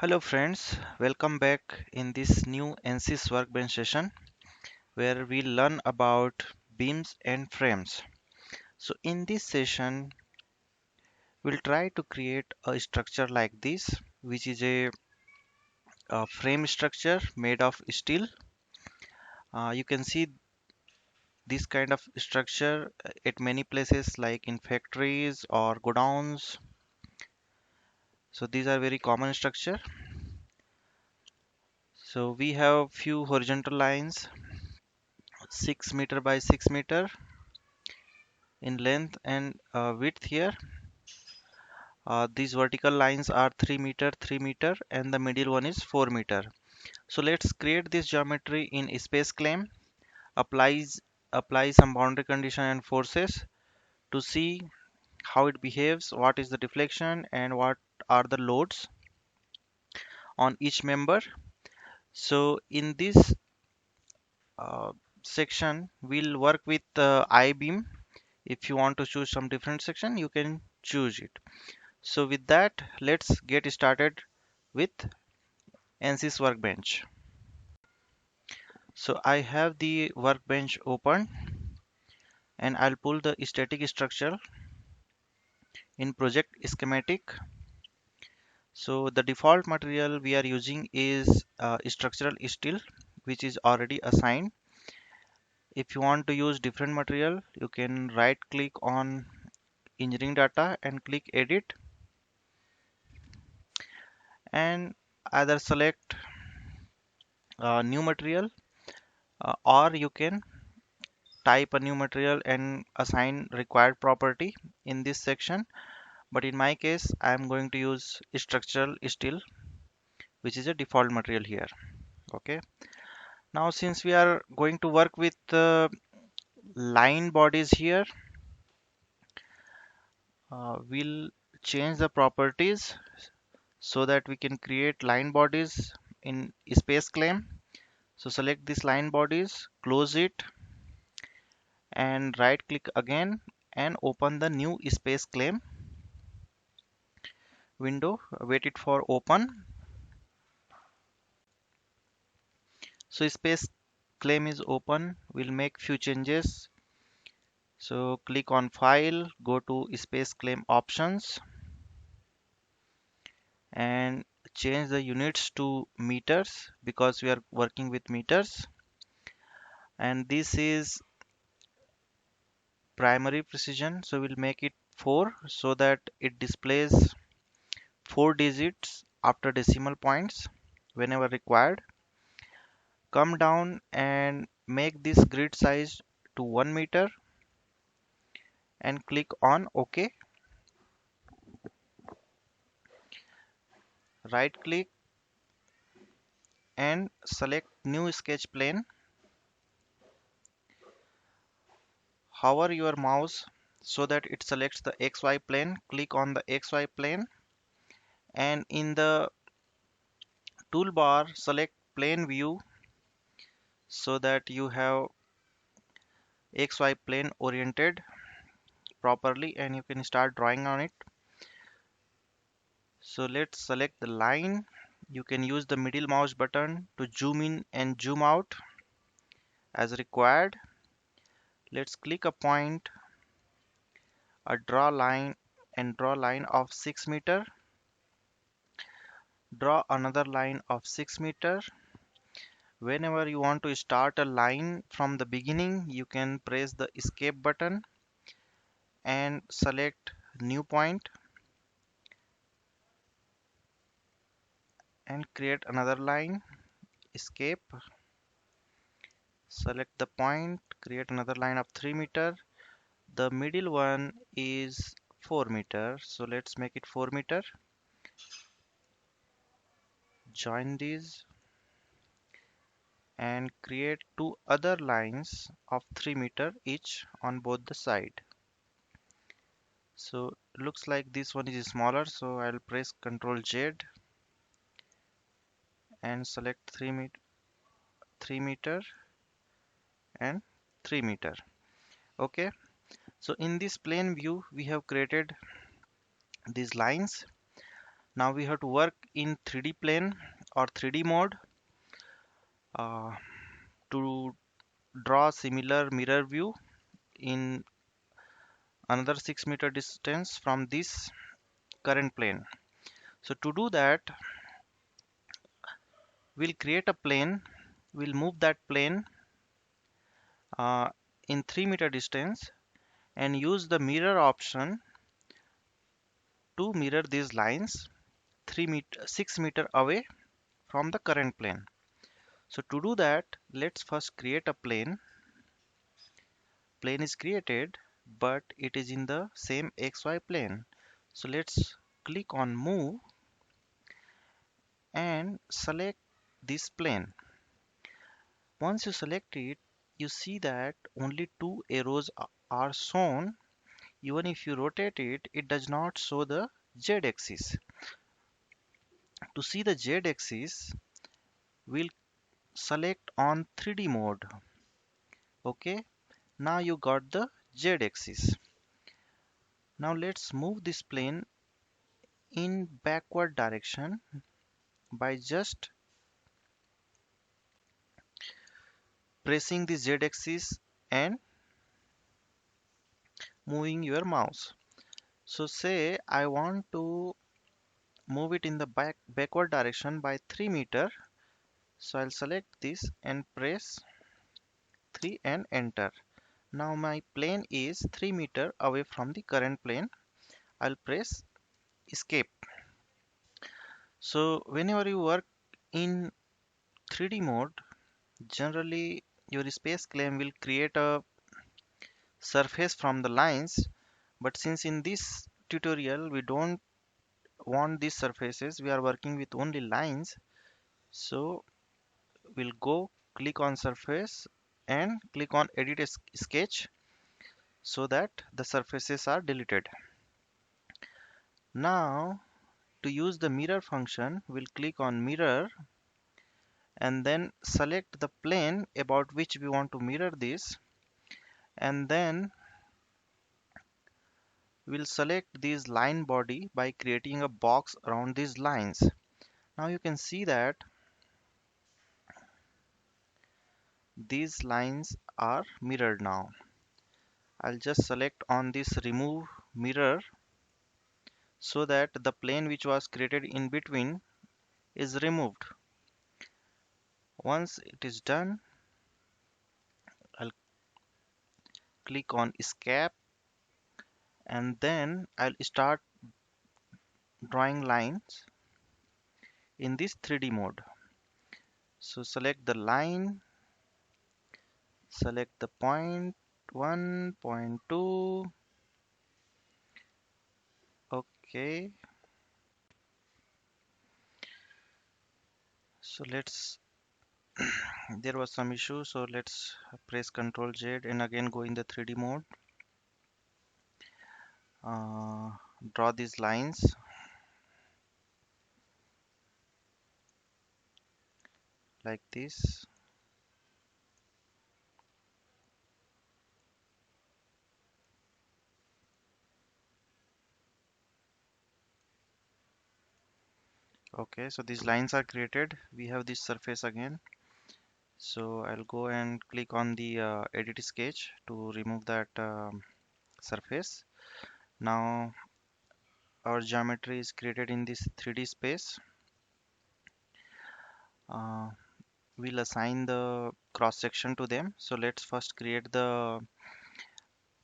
Hello friends, welcome back in this new NC's Workbench session where we learn about beams and frames. So in this session, we'll try to create a structure like this, which is a frame structure made of steel. You can see this kind of structure at many places like in factories or godowns. So these are very common structure. So we have few horizontal lines, 6 meter by 6 meter in length and width here. These vertical lines are 3 meter, 3 meter, and the middle one is 4 meter. So let's create this geometry in space claim, applies apply some boundary condition and forces to see how it behaves, what is the deflection, and what are the loads on each member. So in this uh, section, we'll work with I-beam. If you want to choose some different section, you can choose it. So with that, let's get started with ANSYS Workbench. So I have the workbench open and I'll pull the static structure in project schematic. So the default material we are using is structural steel, which is already assigned. If you want to use different material, you can right click on engineering data and click edit and either select new material or you can type a new material and assign required property in this section. But in my case, I am going to use structural steel, which is a default material here. Okay. Now, since we are going to work with line bodies here, we'll change the properties so that we can create line bodies in space claim. So select this line bodies, close it, and right click again and open the new space claim window. Wait it for open. So space claim is open. We'll make few changes. So click on file, go to space claim options and change the units to meters because we are working with meters. And this is primary precision. So we'll make it 4 so that it displays 4 digits after decimal points whenever required. Come down and make this grid size to 1 meter and click on OK. Right click and select new sketch plane. Hover your mouse so that it selects the XY plane. Click on the XY plane and in the toolbar select plane view so that you have XY plane oriented properly and you can start drawing on it. So let's select the line. You can use the middle mouse button to zoom in and zoom out as required. Let's click a point, a draw line and draw line of 6 meter. Draw another line of 6 meter. Whenever you want to start a line from the beginning, you can press the escape button and select new point and create another line. Escape, select the point, create another line of 3 meter. The middle one is 4 meter, so let's make it 4 meter. Join these and create two other lines of 3 meter each on both the side. So looks like this one is smaller, so I'll press Ctrl Z and select 3 meter and 3 meter. Okay, so in this plane view we have created these lines. Now we have to work in 3D plane or 3D mode uh, to draw similar mirror view in another 6 meter distance from this current plane. So to do that, we'll create a plane, we'll move that plane uh, in 3 meter distance and use the mirror option to mirror these lines 6 meter away from the current plane. So to do that, let's first create a plane. Plane is created, but it is in the same XY plane. So let's click on move and select this plane. Once you select it, you see that only two arrows are shown. Even if you rotate it, it does not show the Z axis. To see the Z axis, we'll select on 3D mode. Okay, now you got the Z axis. Now let's move this plane in backward direction by just pressing the Z axis and moving your mouse. So say I want to move it in the backward direction by 3 meter. So I'll select this and press 3 and enter. Now my plane is 3 meter away from the current plane. I'll press escape. So whenever you work in 3D mode, generally your space claim will create a surface from the lines, but since in this tutorial we don't want these surfaces, we are working with only lines. So we'll go click on surface and click on edit sketch so that the surfaces are deleted. Now to use the mirror function, we'll click on mirror and then select the plane about which we want to mirror this, and then we'll select this line body by creating a box around these lines. Now you can see that these lines are mirrored now. I'll just select on this remove mirror so that the plane which was created in between is removed. Once it is done, I'll click on escape and then I'll start drawing lines in this 3D mode. So select the line, select the point 1, point 2. Okay, so let's there was some issue, so let's press Ctrl Z and again go in the 3D mode. uh, Draw these lines like this. Okay, so these lines are created. We have this surface again. So I'll go and click on the edit sketch to remove that surface. Now our geometry is created in this 3D space. Uh, we'll assign the cross section to them. So let's first create the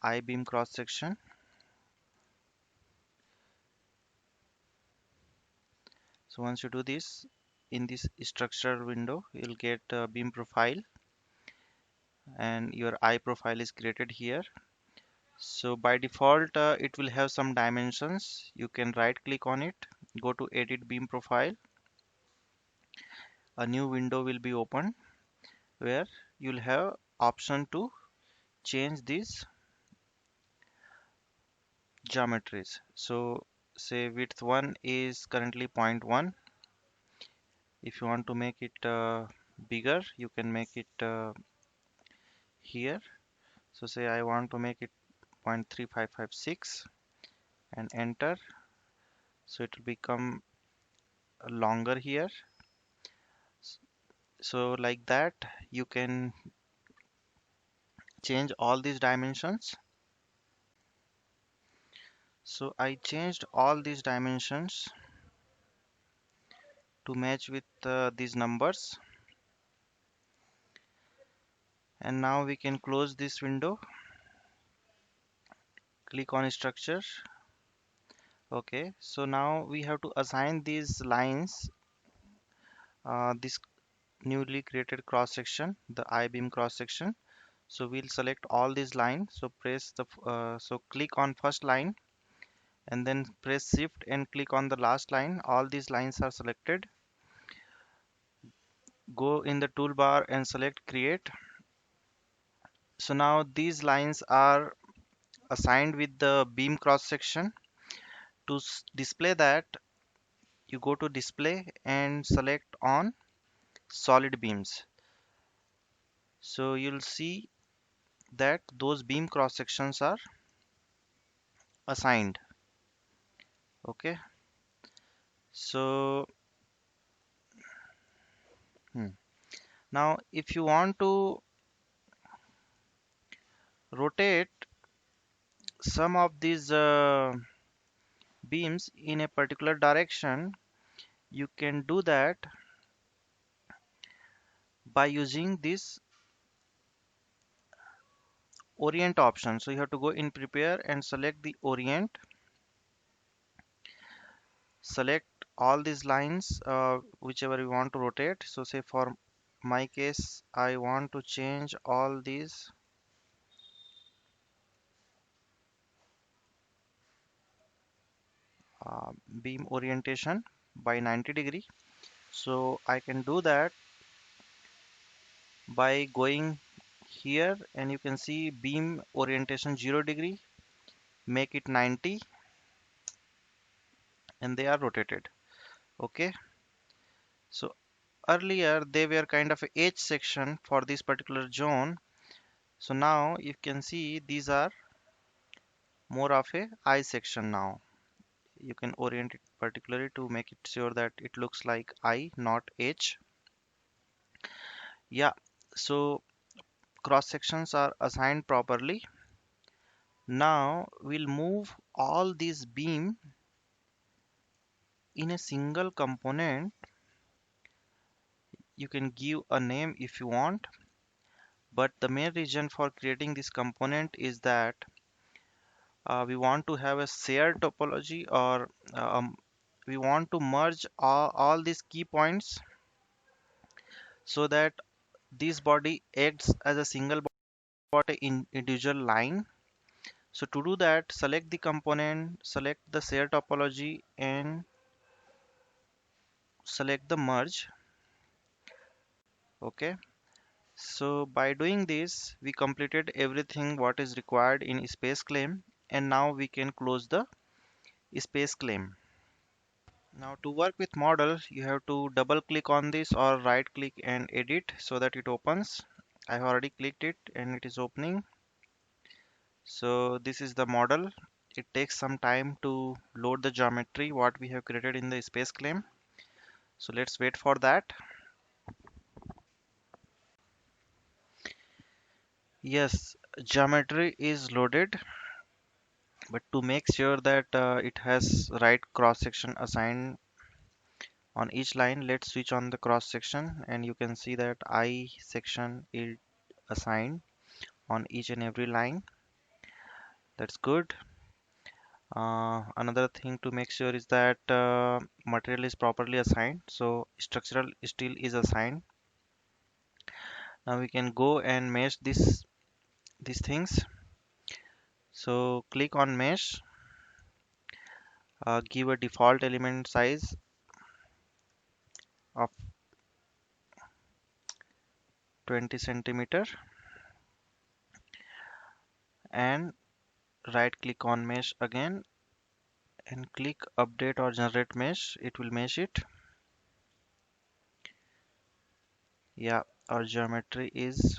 I-beam cross section. So once you do this, in this structure window, you'll get a beam profile and your eye profile is created here. So by default, it will have some dimensions. You can right click on it, go to edit beam profile. A new window will be opened where you'll have option to change these geometries. So say width 1 is currently 0.1. If you want to make it bigger, you can make it here. So say I want to make it 0.3556 and enter. So it will become longer here. So like that you can change all these dimensions. So I changed all these dimensions to match with these numbers, and now we can close this window. Click on structure. Okay, so now we have to assign these lines, this newly created cross section, the I-beam cross section. So we'll select all these lines. So so click on first line and then press shift and click on the last line. All these lines are selected. Go in the toolbar and select create. So now these lines are assigned with the beam cross section. To display that, you go to display and select on solid beams. So you'll see that those beam cross sections are assigned. Okay, so now if you want to rotate some of these beams in a particular direction, you can do that by using this orient option. So you have to go in prepare and select the orient. Select all these lines, whichever you want to rotate. So say for my case, I want to change all these beam orientation by 90 degree. So I can do that by going here, and you can see beam orientation 0 degree, make it 90, and they are rotated. Okay, so earlier they were kind of a H section for this particular zone. So now you can see these are more of a I section now. You can orient it particularly to make it sure that it looks like I, not H. Yeah, so cross sections are assigned properly. Now we'll move all these beam in a single component. You can give a name if you want, but the main reason for creating this component is that we want to have a shared topology, or we want to merge all these key points so that this body acts as a single body in individual line. So to do that, select the component, select the shared topology, and select the merge. Okay, so by doing this we completed everything what is required in space claim, and now we can close the space claim. Now to work with model, you have to double click on this or right click and edit so that it opens. I have already clicked it and it is opening. So this is the model. It takes some time to load the geometry what we have created in the space claim. So let's wait for that. Yes, geometry is loaded, but to make sure that it has right cross section assigned on each line, let's switch on the cross section, and you can see that I section is assigned on each and every line. That's good. Another thing to make sure is that material is properly assigned. So structural steel is assigned. Now we can go and mesh these things. So click on mesh, give a default element size of 20 centimeter, and right click on mesh again and click update or generate mesh. It will mesh it. Yeah, our geometry is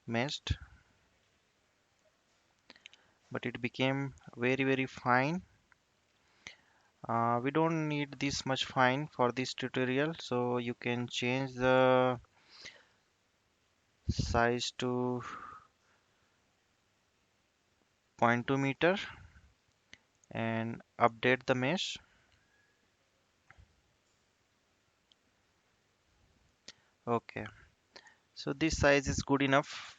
meshed, but it became very fine. We don't need this much fine for this tutorial, so you can change the size to 0.2 meter and update the mesh. Okay, so this size is good enough.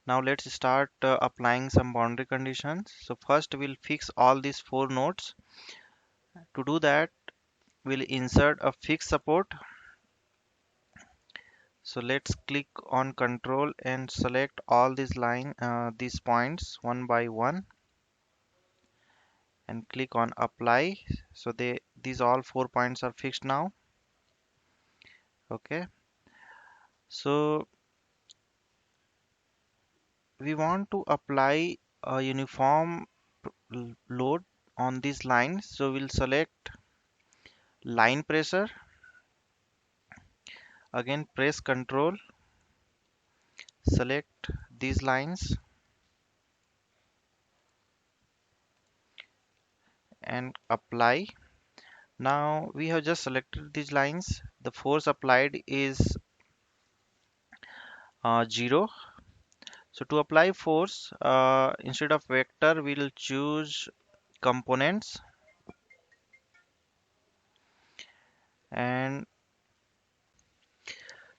Now let's start applying some boundary conditions. So first we'll fix all these four nodes. To do that, we'll insert a fixed support. So let's click on control and select all these points one by one and click on apply. So these all 4 points are fixed now. Okay, so we want to apply a uniform load on these lines. So we'll select line pressure. Again, press control, select these lines and apply. Now we have just selected these lines. The force applied is 0. So to apply force, instead of vector, we'll choose components, and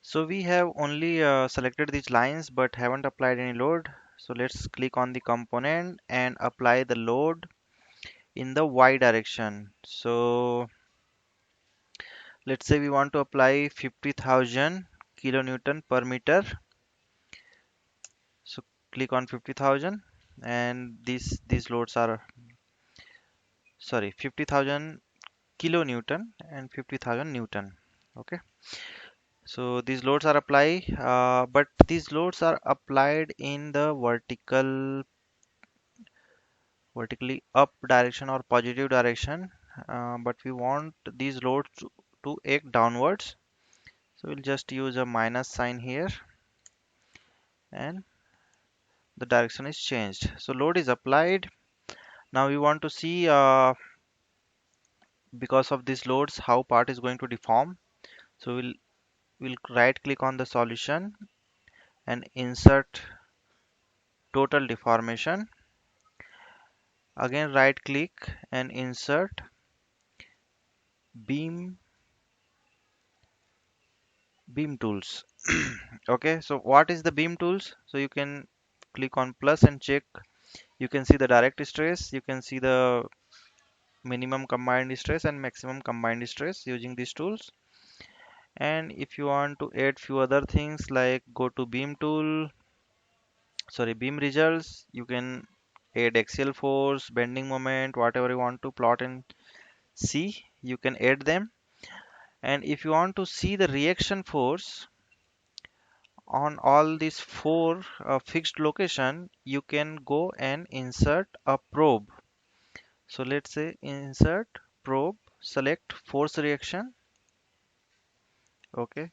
so we have only selected these lines but haven't applied any load. So let's click on the component and apply the load in the y direction. So let's say we want to apply 50,000 kilonewton per meter. So click on 50,000, and these loads are, sorry, 50,000 kilonewton and 50,000 newton. Okay, so these loads are applied, but these loads are applied in the vertically up direction or positive direction, but we want these loads to act downwards. So we'll just use a minus sign here, and the direction is changed. So load is applied. Now we want to see, because of these loads, how part is going to deform. So we'll right click on the solution and insert total deformation. Again, right click and insert beam beam tools. Okay, so what is the beam tools? So you can click on plus and check. You can see the direct stress, you can see the minimum combined stress and maximum combined stress using these tools. And if you want to add few other things, like go to beam tool, sorry, beam results, you can add axial force, bending moment, whatever you want to plot and see, you can add them. And if you want to see the reaction force on all these four fixed location, you can go and insert a probe. So let's say insert probe, select force reaction. Okay,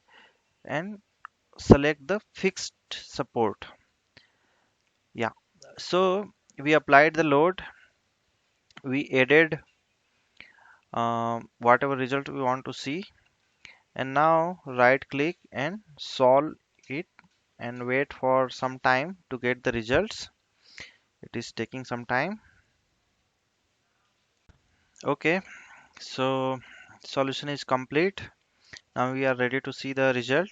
and select the fixed support. Yeah, so we applied the load, we added whatever result we want to see, and now right click and solve it and wait for some time to get the results. It is taking some time. Okay, so solution is complete. Now we are ready to see the result.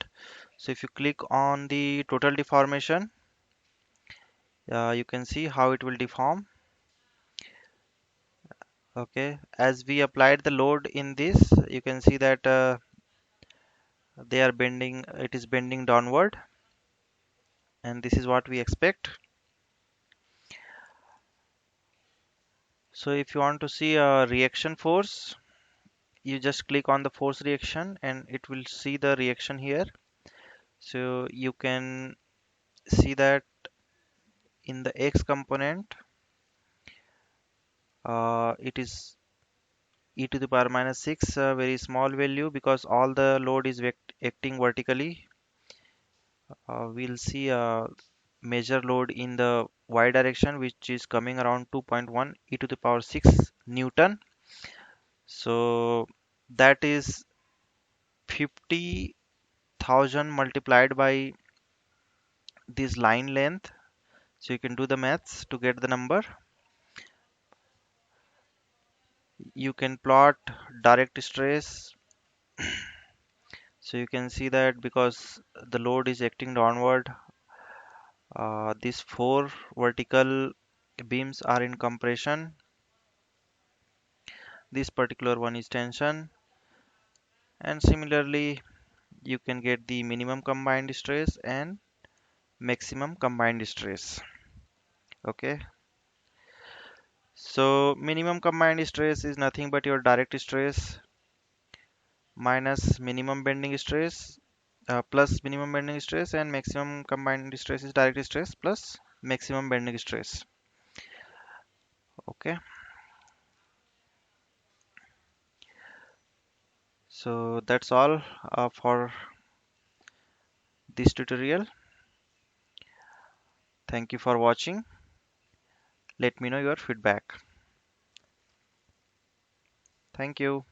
So if you click on the total deformation, you can see how it will deform. Okay, as we applied the load in this, you can see that they are bending, it is bending downward, and this is what we expect. So if you want to see a reaction force, you just click on the force reaction and it will see the reaction here. So you can see that in the x component, it is e to the power minus 6, a very small value, because all the load is acting vertically. We'll see a major load in the y direction, which is coming around 2.1 e to the power 6 newton. So that is 50,000 multiplied by this line length. So you can do the maths to get the number. You can plot direct stress. So you can see that because the load is acting downward, these four vertical beams are in compression. This particular one is tension. And similarly, you can get the minimum combined stress and maximum combined stress. Okay. So minimum combined stress is nothing but your direct stress minus minimum bending stress plus minimum bending stress, and maximum combined stress is direct stress plus maximum bending stress. Okay, so that's all for this tutorial. Thank you for watching. Let me know your feedback. Thank you.